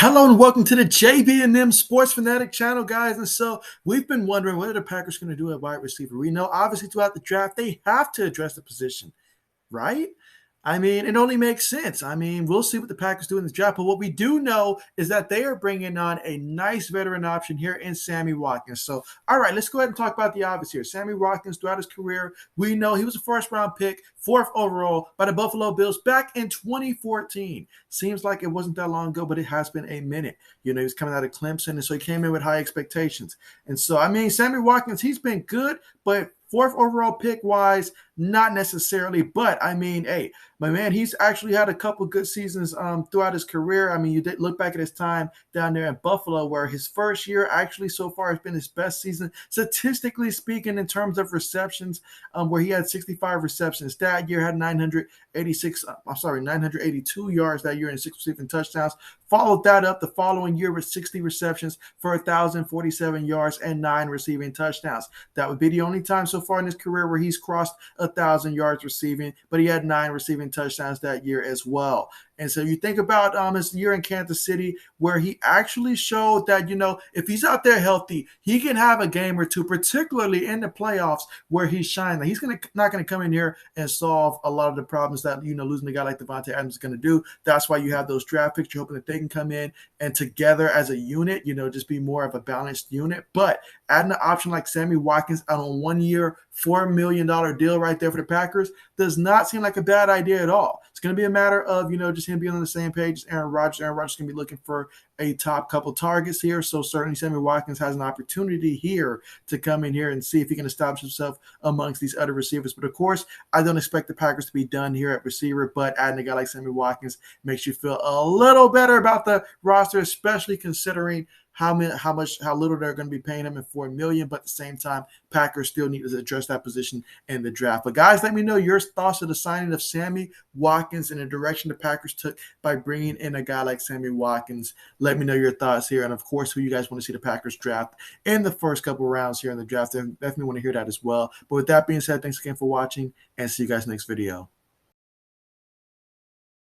Hello and welcome to the JB&M Sports Fanatic channel, guys. And so we've been wondering what are the Packers going to do at wide receiver. We know obviously throughout the draft they have to address the position, right? I mean, it only makes sense. I mean, we'll see what the Packers do in this draft. But what we do know is that they are bringing on a nice veteran option here in Sammy Watkins. So, all right, let's go ahead and talk about the obvious here. Sammy Watkins, throughout his career, we know he was a first-round pick, fourth overall by the Buffalo Bills back in 2014. Seems like it wasn't that long ago, but it has been a minute. You know, he was coming out of Clemson, and so he came in with high expectations. And so, I mean, Sammy Watkins, he's been good, but fourth overall pick wise, not necessarily. But I mean, hey, my man, he's actually had a couple good seasons throughout his career. I mean, you did look back at his time down there in Buffalo, where his first year actually so far has been his best season, statistically speaking, in terms of receptions, where he had 65 receptions. That year had 982 yards that year and 6 receiving touchdowns. Followed that up the following year with 60 receptions for 1,047 yards and 9 receiving touchdowns. That would be the only time so far in his career where he's crossed 1,000 yards receiving, but he had 9 receiving touchdowns that year as well. And so you think about his year in Kansas City, where he actually showed that, you know, if he's out there healthy, he can have a game or two, particularly in the playoffs where he's shining. He's not going to come in here and solve a lot of the problems that, you know, losing a guy like Devontae Adams is going to do. That's why you have those draft picks. You're hoping that they can come in and together as a unit, you know, just be more of a balanced unit. But adding an option like Sammy Watkins on a 1 year, $4 million deal right there for the Packers does not seem like a bad idea at all. It's going to be a matter of, you know, just him being on the same page as Aaron Rodgers. Aaron Rodgers is going to be looking for a top couple targets here. So certainly Sammy Watkins has an opportunity here to come in here and see if he can establish himself amongst these other receivers. But of course, I don't expect the Packers to be done here at receiver, but adding a guy like Sammy Watkins makes you feel a little better about the roster, especially considering how little they're going to be paying him in $4 million, but at the same time, Packers still need to address that position in the draft. But guys, let me know your thoughts of the signing of Sammy Watkins and the direction the Packers took by bringing in a guy like Sammy Watkins. Let me know your thoughts here, and of course, who you guys want to see the Packers draft in the first couple rounds here in the draft. I definitely want to hear that as well. But with that being said, thanks again for watching, and see you guys next video.